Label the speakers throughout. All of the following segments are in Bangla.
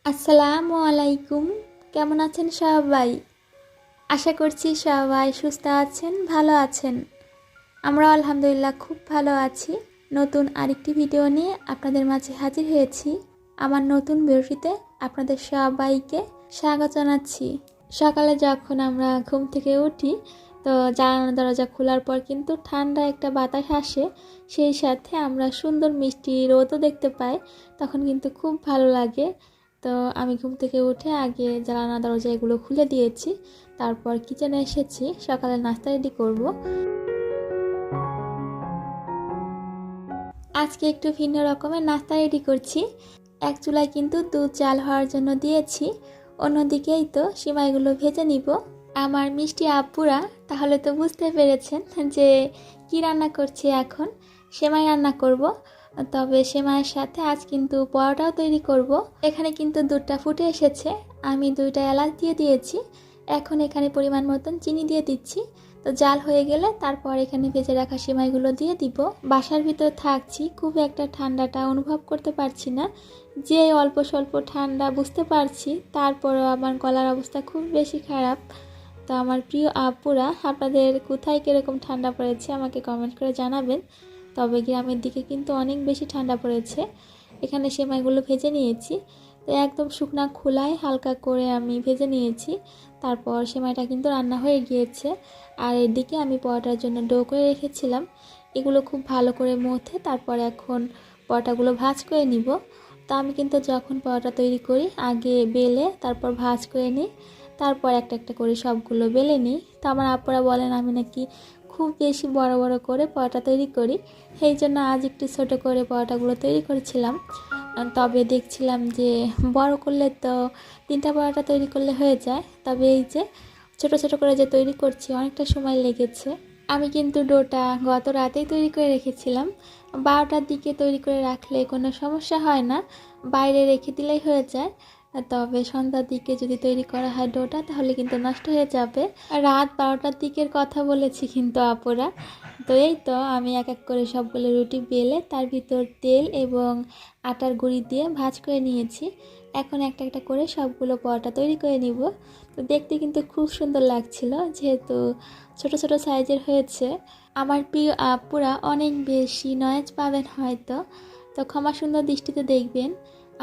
Speaker 1: আসসালামু আলাইকুম। কেমন আছেন সবাই? আশা করছি সবাই সুস্থ আছেন, ভালো আছেন। আমরা আলহামদুলিল্লাহ খুব ভালো আছি। নতুন আরেকটি ভিডিও নিয়ে আপনাদের মাঝে হাজির হয়েছি। আমার নতুন ভিডিওতে আপনাদের সবাইকে স্বাগত জানাচ্ছি। সকালে যখন আমরা ঘুম থেকে উঠি তো জানালা দরজা খোলার পর কিন্তু ঠান্ডা একটা বাতাস আসে, সেই সাথে আমরা সুন্দর মিষ্টি রোদও দেখতে পাই, তখন কিন্তু খুব ভালো লাগে। তো আমি ঘুম থেকে উঠে আগে জানালা দরজা এগুলো খুলে দিয়েছি, তারপর কিচেনে এসেছি সকালে নাস্তা রেডি করব। আজকে একটু ভিন্ন রকমের নাস্তা রেডি করছি। এক চুলায় কিন্তু দুধ জাল হওয়ার জন্য দিয়েছি, অন্যদিকেই তো সিমাইগুলো ভেজে নিব। আমার মিষ্টি আপুরা তাহলে তো বুঝতে পেরেছেন যে কি রান্না করছি। এখন সেমাই রান্না করব, তবে সেমাইয়ের সাথে আজ কিন্তু পরোটাও তৈরি করব। এখানে কিন্তু দুধটা ফুটে এসেছে, আমি 2টা এলাচ দিয়ে দিয়েছি। এখন এখানে পরিমাণ মতন চিনি দিয়ে দিচ্ছি। তো জাল হয়ে গেলে তারপর এখানে ভেজে রাখা সেমাইগুলো দিয়ে দিব। বাসার ভিতর থাকছি, খুব একটা ঠান্ডাটা অনুভব করতে পারছি না, যে অল্প স্বল্প ঠান্ডা বুঝতে পারছি, তারপরেও আমার গলার অবস্থা খুব বেশি খারাপ। তো আমার প্রিয় আপুরা, আপনাদের কোথায় কীরকম ঠান্ডা পড়েছে আমাকে কমেন্ট করে জানাবেন। তবে গ্রামের দিকে কিন্তু অনেক বেশি ঠান্ডা পড়েছে। এখানে সেমাইগুলো ভেজে নিয়েছি, তো একদম শুকনা খোলায় হালকা করে আমি ভেজে নিয়েছি। তারপর সেমাইটা কিন্তু রান্না হয়ে গিয়েছে। আর এদিকে আমি পরোটার জন্য ডো করে রেখেছিলাম, এগুলো খুব ভালো করে মথে তারপর এখন পরোটাগুলো ভাজ করে নিব। তো আমি কিন্তু যখন পরোটা তৈরি করি আগে বেলে তারপর ভাজ করে নিই, তারপর একটা একটা করে সবগুলো বেলে নিই। তো আমার আপুরা বলেন আমি নাকি খুব বেশি বড় বড় করে পরোটা তৈরি করি, সেই জন্য আজ একটু ছোট করে পরোটাগুলো তৈরি করেছিলাম। তবে দেখছিলাম যে বড় করলে তো 3টা পরোটা তৈরি করলে হয়ে যায়, তবে এই যে ছোট ছোট করে যে তৈরি করছি অনেকটা সময় লেগেছে। আমি কিন্তু ডোটা গত রাতেই তৈরি করে রেখেছিলাম। 12টার দিকে তৈরি করে রাখলে কোনো সমস্যা হয় না, বাইরে রেখে দিলেই হয়ে যায়। তবে সন্ধ্যার দিকে যদি তৈরি করা হয় ডোটা তাহলে কিন্তু নষ্ট হয়ে যাবে। রাত 12টার দিকের কথা বলেছি কিন্তু আপুরা। তো এই তো আমি এক এক করে সবগুলো রুটি বেলে তার ভিতর তেল এবং আটার গুঁড়ি দিয়ে ভাজ করে নিয়েছি। এখন একটা একটা করে সবগুলো পরোটা তৈরি করে নিব। তো দেখতে কিন্তু খুব সুন্দর লাগছিল, যেহেতু ছোট ছোট সাইজের হয়েছে। আমার প্রিয় আপুরা অনেক বেশি নয়েজ পাবেন হয়তো, তো ক্ষমা সুন্দর দৃষ্টিতে দেখবেন।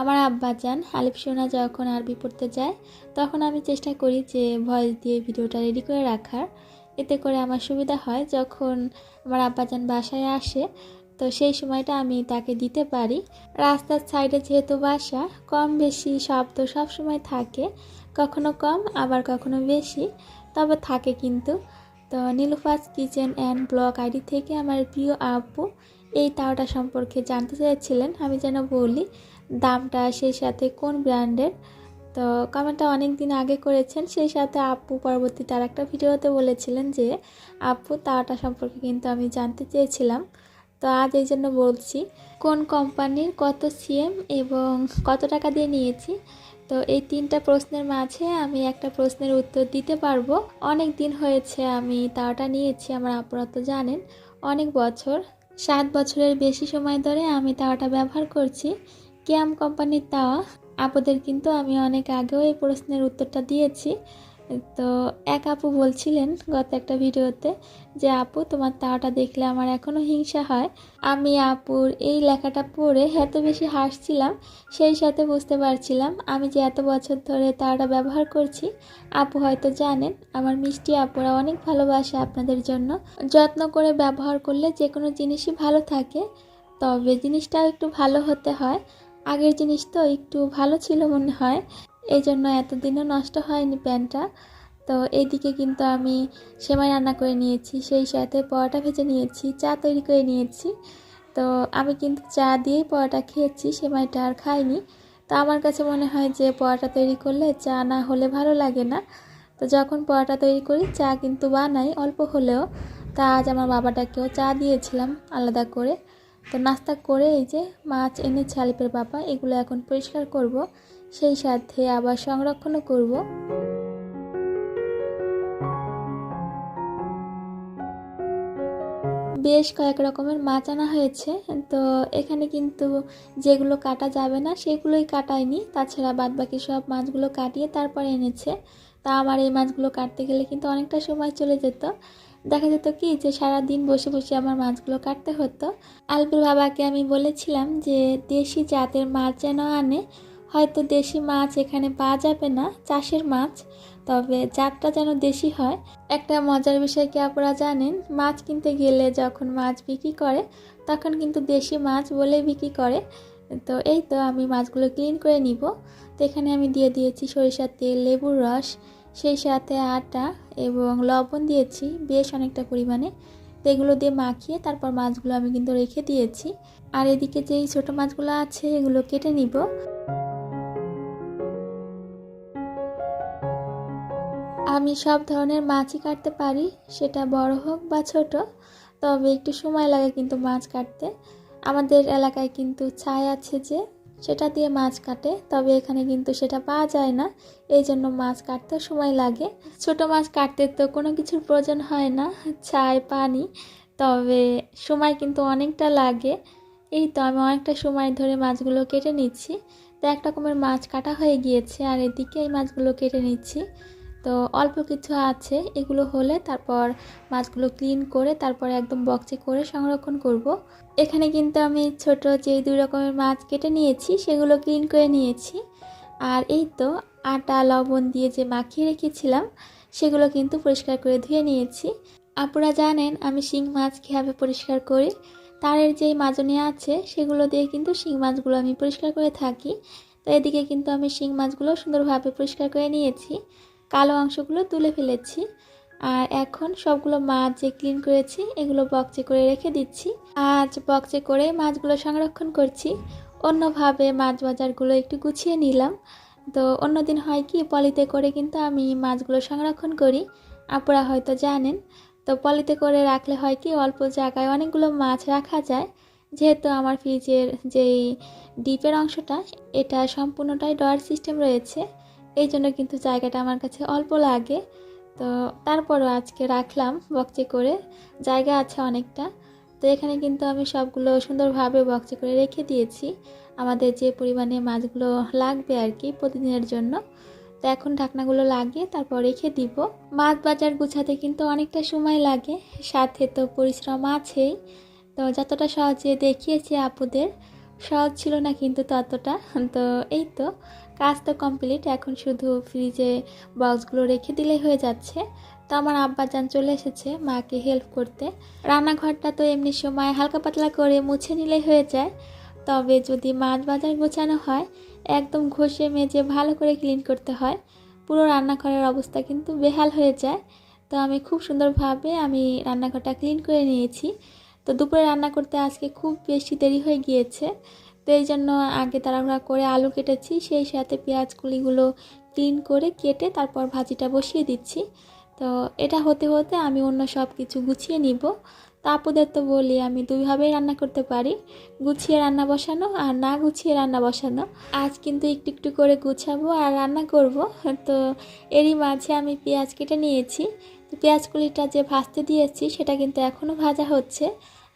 Speaker 1: আমার আব্বাজান আলিফ সোনা যখন আরবি পড়তে যায় তখন আমি চেষ্টা করি যে ভয়েস দিয়ে ভিডিওটা রেডি করে রাখার, এতে করে আমার সুবিধা হয় যখন আমার আব্বাজান বাসায় আসে তো সেই সময়টা আমি তাকে দিতে পারি। রাস্তার সাইডে যেহেতু বাসা, কম বেশি শব্দ সব সময় থাকে, কখনো কম আবার কখনো বেশি, তবে থাকে কিন্তু। তো Nilufa's kitchen and blog ID থেকে আমার প্রিয় আপু এই তাওয়াটা সম্পর্কে জানতে চেয়েছিলেন, আমি যেন বলি দামটা, সেই সাথে কোন ব্র্যান্ডের। তো কমেন্টটা অনেক দিন আগে করেছেন, সেই সাথে আপু পরবর্তীতে আর একটা ভিডিওতে বলেছিলেন যে আপু তাওয়াটা সম্পর্কে কিন্তু আমি জানতে চেয়েছিলাম। তো আজ এই জন্য বলছি কোন কোম্পানির, কত সিএম এবং কত টাকা দিয়ে নিয়েছি। তো এই 3টা প্রশ্নের মাঝে আমি একটা প্রশ্নের উত্তর দিতে পারবো। অনেক দিন হয়েছে আমি তাওয়াটা নিয়েছি, আমার আপুরা তো জানেন অনেক বছর, 7 বছরের বেশি সময় ধরে আমি তাওয়াটা ব্যবহার করছি। কিয়াম কোম্পানির তাওয়া। আপুদের কিন্তু আমি অনেক আগেও এই প্রশ্নের উত্তরটা দিয়েছি। তো এক আপু বলছিলেন গত একটা ভিডিওতে যে আপু তোমার তাওয়াটা দেখলে আমার এখনও হিংসা হয়। আমি আপুর এই লেখাটা পড়ে এত বেশি হাসছিলাম, সেই সাথে বুঝতে পারছিলাম আমি যে এত বছর ধরে তাওয়াটা ব্যবহার করছি। আপু হয়তো জানেন আমার মিষ্টি আপুরা অনেক ভালোবাসে আপনাদের জন্য, যত্ন করে ব্যবহার করলে যে কোনো জিনিসই ভালো থাকে। তবে জিনিসটাও একটু ভালো হতে হয়, আগের জিনিস তো একটু ভালো ছিল মনে হয়, এই জন্য এতদিনও নষ্ট হয়নি প্যান্টটা। তো এইদিকে কিন্তু আমি সেমাই রান্না করে নিয়েছি, সেই সাথে পরোটা ভেজে নিয়েছি, চা তৈরি করে নিয়েছি। তো আমি কিন্তু চা দিয়েই পরোটা খেয়েছি, সেমাইটা আর খাইনি। তো আমার কাছে মনে হয় যে পরোটা তৈরি করলে চা না হলে ভালো লাগে না। তো যখন পরোটা তৈরি করি চা কিন্তু বানাই অল্প হলেও। তা আজ আমার বাবাটাকেও চা দিয়েছিলাম আলাদা করে। তো নাস্তা করে এই যে মাছ এনেছে আলিপের বাবা, এগুলো এখন পরিষ্কার করব, সেই সাথে আবার সংরক্ষণও করব। বেশ কয়েক রকমের মাছ আনা হয়েছে। তো এখানে কিন্তু যেগুলো কাটা যাবে না সেগুলোই কাটায়নি, তাছাড়া বাদবাকি সব মাছগুলো কাটিয়ে তারপরে এনেছে। তা আমার এই মাছগুলো কাটতে গেলে কিন্তু অনেকটা সময় চলে যেত। দেখা যেত কি যে সারাদিন বসে বসে আমার মাছগুলো কাটতে হতো। আলবির বাবাকে আমি বলেছিলাম যে দেশি জাতের মাছ যেন আনে, হয়তো দেশি মাছ এখানে পাওয়া যাবে না, চাষের মাছ, তবে জাতটা যেন দেশি হয়। একটা মজার বিষয় কি আপনারা জানেন, মাছ কিনতে গেলে যখন মাছ বিক্রি করে তখন কিন্তু দেশি মাছ বলে বিক্রি করে। তো এই তো আমি মাছগুলো ক্লিন করে নিব। তো এখানে আমি দিয়ে দিয়েছি সরিষার তেল, লেবুর রস, সেই সাথে আটা এবং লবণ দিয়েছি বেশ অনেকটা পরিমাণে। তো এগুলো দিয়ে মাখিয়ে তারপর মাছগুলো আমি কিন্তু রেখে দিয়েছি। আর এদিকে যেই ছোটো মাছগুলো আছে এগুলো কেটে নিব। আমি সব ধরনের মাছই কাটতে পারি, সেটা বড় হোক বা ছোট, তবে একটু সময় লাগে কিন্তু মাছ কাটতে। আমাদের এলাকায় কিন্তু ছাই আছে যে, সেটা দিয়ে মাছ কাটে, তবে এখানে কিন্তু সেটা পাওয়া যায় না, এই জন্য মাছ কাটতেও সময় লাগে। ছোট মাছ কাটতে তো কোনো কিছুর প্রয়োজন হয় না, ছাই পানি, তবে সময় কিন্তু অনেকটা লাগে। এই তো আমি অনেকটা সময় ধরে মাছগুলো কেটে নিচ্ছি। তো এক রকমের মাছ কাটা হয়ে গিয়েছে আর এদিকে এই মাছগুলো কেটে নিচ্ছি। তো অল্প কিছু আছে, এগুলো হলে তারপর মাছগুলো ক্লিন করে তারপরে একদম বক্সে করে সংরক্ষণ করব। এখানে কিন্তু আমি ছোট যে 2 রকমের মাছ কেটে নিয়েছি সেগুলো ক্লিন করে নিয়েছি। আর এই তো আটা লবণ দিয়ে যে মাখিয়ে রেখেছিলাম সেগুলো কিন্তু পরিষ্কার করে ধুয়ে নিয়েছি। আপনারা জানেন আমি শিং মাছ কীভাবে পরিষ্কার করি, তারের যেই মাজনি আছে সেগুলো দিয়ে কিন্তু শিং মাছগুলো আমি পরিষ্কার করে থাকি। তো এদিকে কিন্তু আমি শিং মাছগুলো সুন্দরভাবে পরিষ্কার করে নিয়েছি, কালো অংশগুলো তুলে ফেলেছি। আর এখন সবগুলো মাছ যে ক্লিন করেছি এগুলো বক্সে করে রেখে দিচ্ছি। আজ বক্সে করে মাছগুলো সংরক্ষণ করছি, অন্যভাবে মাছ বাজারগুলো একটু গুছিয়ে নিলাম। তো অন্যদিন হয় কি পলিতে করে কিন্তু আমি মাছগুলো সংরক্ষণ করি, আপনারা হয়তো জানেন। তো পলিতে করে রাখলে হয় কি অল্প জায়গায় অনেকগুলো মাছ রাখা যায়, যেহেতু আমার ফ্রিজের যেই ডিপের অংশটা এটা সম্পূর্ণটাই ডয়ার সিস্টেম রয়েছে, এই জন্য কিন্তু জায়গাটা আমার কাছে অল্প লাগে। তো তারপরও আজকে রাখলাম বক্সে করে, জায়গা আছে অনেকটা। তো এখানে কিন্তু আমি সবগুলো সুন্দরভাবে বক্সে করে রেখে দিয়েছি, আমাদের যে পরিমাণে মাছগুলো লাগবে আর কি প্রতিদিনের জন্য। তো এখন ঢাকনাগুলো লাগিয়ে তারপর রেখে দিব। মাছ বাজার গুছাতে কিন্তু অনেকটা সময় লাগে, সাথে তো পরিশ্রম আছেই। তো যতটা সহজে দেখিয়েছি আপুদের, সহজ ছিল না কিন্তু ততটা। তো এই তো কাজ তো কমপ্লিট, এখন শুধু ফ্রিজে বক্সগুলো রেখে দিলেই হয়ে যাচ্ছে। তো আমার আব্বাজান চলে এসেছে মাকে হেল্প করতে। রান্নাঘরটা তো এমনি সময় হালকা পাতলা করে মুছে নিলেই হয়ে যায়, তবে যদি মাছ বাজার গোছানো হয় একদম ঘষে মেজে ভালো করে ক্লিন করতে হয়, পুরো রান্নাঘরের অবস্থা কিন্তু বেহাল হয়ে যায়। তো আমি খুব সুন্দরভাবে রান্নাঘরটা ক্লিন করে নিয়েছি। তো দুপুরে রান্না করতে আজকে খুব বেশি দেরি হয়ে গিয়েছে, তো এই জন্য আগে তাড়াহুড়া করে আলু কেটেছি, সেই সাথে পেঁয়াজ কুলিগুলো ক্লিন করে কেটে তারপর ভাজিটা বসিয়ে দিচ্ছি। তো এটা হতে হতে আমি অন্য সব কিছু গুছিয়ে নিব। তা আপুদের তো বলি আমি দুইভাবেই রান্না করতে পারি, গুছিয়ে রান্না বসানো আর না গুছিয়ে রান্না বসানো। আজ কিন্তু একটু একটু করে গুছাবো আর রান্না করব। তো এরই মাঝে আমি পেঁয়াজ কেটে নিয়েছি। তো পেঁয়াজ কুলিটা যে ভাজতে দিয়েছি সেটা কিন্তু এখনও ভাজা হচ্ছে,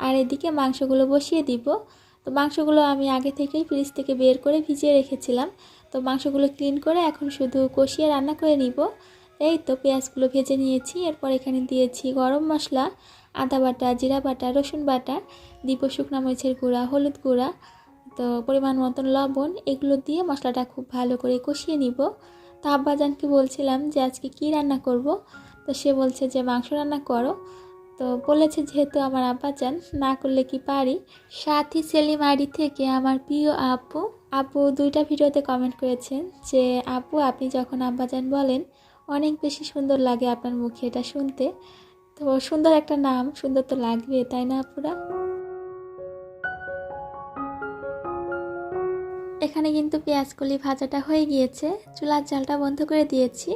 Speaker 1: আর এদিকে মাংসগুলো বসিয়ে দিব। তো মাংসগুলো আমি আগে থেকেই ফ্রিজ থেকে বের করে ভিজিয়ে রেখেছিলাম। তো মাংসগুলো ক্লিন করে এখন শুধু কষিয়ে রান্না করে নিব। এই তো পেঁয়াজগুলো ভেজে নিয়েছি, এরপর এখানে দিয়েছি গরম মশলা, আদা বাটা, জিরা বাটা, রসুন বাটা, দিব শুকনো মরিচের গুঁড়া, হলুদ গুঁড়া, তো পরিমাণ মতন লবণ, এগুলো দিয়ে মশলাটা খুব ভালো করে কষিয়ে নিব। তো আব্বাজানকে বলছিলাম যে আজকে কি রান্না করব, তো সে বলছে যে মাংস রান্না করো। তো বলেছে যেহেতু আমার আব্বাজান, না করলে কি পারি। সাথী সেলিম আইডি থেকে আমার প্রিয় আপু 2টা ভিডিওতে কমেন্ট করেছেন যে আপু আপনি যখন আব্বাজান বলেন অনেক বেশি সুন্দর লাগে আপনার মুখে এটা শুনতে। তো সুন্দর একটা নাম, সুন্দর তো লাগবে তাই না আপুরা। এখানে কিন্তু পেঁয়াজকলি ভাজাটা হয়ে গিয়েছে, চুলার জালটা বন্ধ করে দিয়েছি।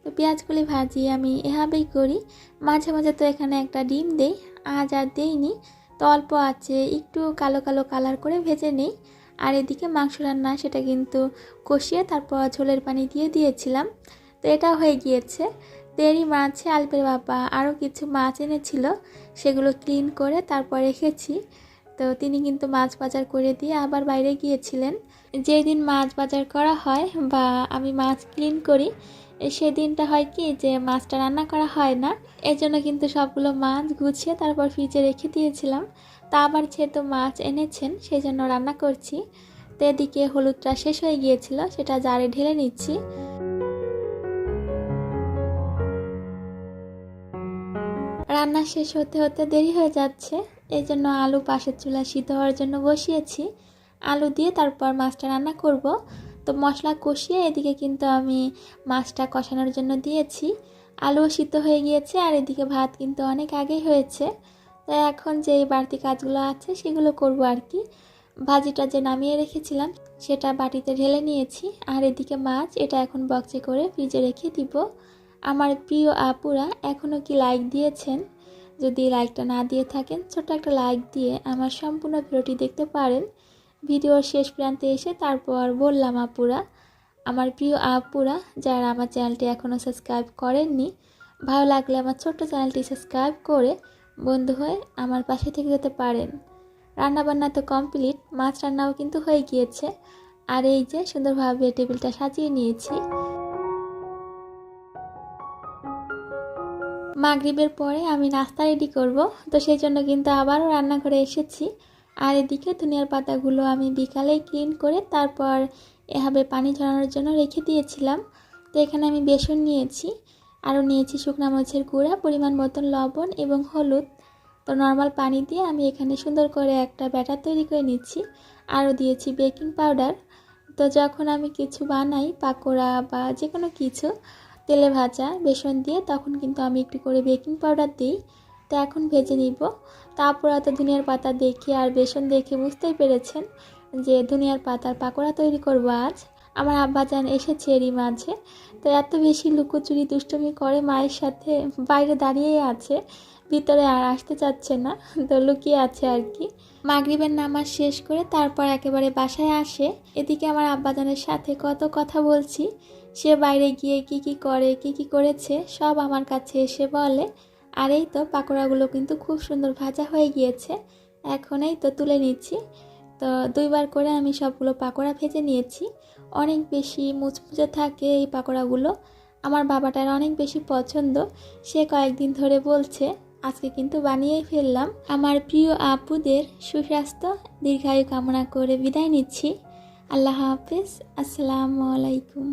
Speaker 1: তো পেঁয়াজকলি ভাজি আমি এভাবেই করি, মাঝে মাঝে তো এখানে একটা ডিম দেই, আজ আর দেইনি। তো অল্প আছে একটু কালো কালো কালার করে ভেজে নেই। আর এদিকে মাংস রান্না সেটা কিন্তু কষিয়ে তারপর ঝোলের পানি দিয়ে দিয়েছিলাম। তো এটা হয়ে গিয়েছে। তেরি মাছে আলপের বাবা আরও কিছু মাছ এনেছিল, সেগুলো ক্লিন করে তারপর রেখেছি। তো তিনি কিন্তু মাছ বাজার করে দিয়ে আবার বাইরে গিয়েছিলেন। যেই দিন মাছ বাজার করা হয় বা আমি মাছ ক্লিন করি, সেই দিনটা হয় কি যে মাছটা রান্না করা হয় না। এজন্য কিন্তু সবগুলো মাছ গুছিয়ে তারপর ফ্রিজে রেখে দিয়েছিলাম। তা আবার যেহেতু মাছ এনেছেন সেই জন্য রান্না করছি। তো এদিকে হলুদটা শেষ হয়ে গিয়েছিল, সেটা জারে ঢেলে নিচ্ছি। রান্না শেষ হতে হতে দেরি হয়ে যাচ্ছে, এই জন্য আলু পাশের চুলা সিদ্ধ হওয়ার জন্য বসিয়েছি। আলু দিয়ে তারপর মাছটা রান্না করব। তো মশলা কষিয়ে এদিকে কিন্তু আমি মাছটা কষানোর জন্য দিয়েছি। আলুও সিদ্ধ হয়ে গিয়েছে আর এদিকে ভাত কিন্তু অনেক আগেই হয়েছে। তো এখন যে বাড়তি কাজগুলো আছে সেগুলো করব আর কি। ভাজিটা যে নামিয়ে রেখেছিলাম সেটা বাটিতে ঢেলে নিয়েছি, আর এদিকে মাছ এটা এখন বক্সে করে ফ্রিজে রেখে দিব। আমার প্রিয় আপুরা এখনও কি লাইক দিয়েছেন? যদি লাইকটা না দিয়ে থাকেন ছোট্ট একটা লাইক দিয়ে আমার সম্পূর্ণ ভিডিওটি দেখতে পারেন। ভিডিওর শেষ প্রান্তে এসে তারপর বললাম আপুরা, আমার প্রিয় আপুরা যারা আমার চ্যানেলটি এখনও সাবস্ক্রাইব করেননি, ভালো লাগলে আমার ছোট্ট চ্যানেলটি সাবস্ক্রাইব করে বন্ধু হয়ে আমার পাশে থেকে যেতে পারেন। রান্নাবান্না তো কমপ্লিট, মাছ রান্নাও কিন্তু হয়ে গিয়েছে। আর এই যে সুন্দরভাবে টেবিলটা সাজিয়ে নিয়েছি। মাগরিবের পরে আমি নাস্তা রেডি করব, তো সেই জন্য কিন্তু আবারও রান্নাঘরে এসেছি। আর এদিকে ধনিয়ার পাতাগুলো আমি বিকালেই ক্লিন করে তারপর এভাবে পানি ঝরানোর জন্য রেখে দিয়েছিলাম। তো এখানে আমি বেসন নিয়েছি, আরও নিয়েছি শুকনো মরিচের গুঁড়া, পরিমাণ মতন লবণ এবং হলুদ। তো নর্মাল পানি দিয়ে আমি এখানে সুন্দর করে একটা ব্যাটার তৈরি করে নিচ্ছি। আরও দিয়েছি বেকিং পাউডার। তো যখন আমি কিছু বানাই পাকোড়া বা যে কোনো কিছু তেলে ভাজা বেসন দিয়ে, তখন কিন্তু আমি একটু করে বেকিং পাউডার দিই। তো এখন ভেজে নিব। তারপর তো ধনিয়ার পাতা দেখে আর বেসন দেখে বুঝতেই পেরেছেন যে ধনিয়ার পাতার পাকোড়া তৈরি করব আজ। আমার আব্বাজান এসেছে এরই মাঝে। তো এত বেশি লুকোচুরি দুষ্টুমি করে মায়ের সাথে, বাইরে দাঁড়িয়েই আছে, ভিতরে আর আসতে চাচ্ছে না, তো লুকিয়ে আছে আর কি। মাগরিবের নামাজ শেষ করে তারপর একেবারে বাসায় আসে। এদিকে আমার আব্বাজানের সাথে কত কথা বলছি, সে বাইরে গিয়ে কি কি করে কি কি করেছে সব আমার কাছে এসে বলে। আর এই তো পাকোড়াগুলো কিন্তু খুব সুন্দর ভাজা হয়ে গিয়েছে, এখন এই তো তুলে নিচ্ছি। তো দুইবার করে আমি সবগুলো পাকোড়া ভেজে নিয়েছি। অনেক বেশি মুচমুচে থাকে এই পাকোড়াগুলো, আমার বাবাটার অনেক বেশি পছন্দ। সে কয়েকদিন ধরে বলছে, আজকে কিন্তু বানিয়েই ফেললাম। আমার প্রিয় আপুদের সুস্বাস্থ্য দীর্ঘায়ু কামনা করে বিদায় নিচ্ছি। আল্লাহ হাফেজ, আসসালামু আলাইকুম।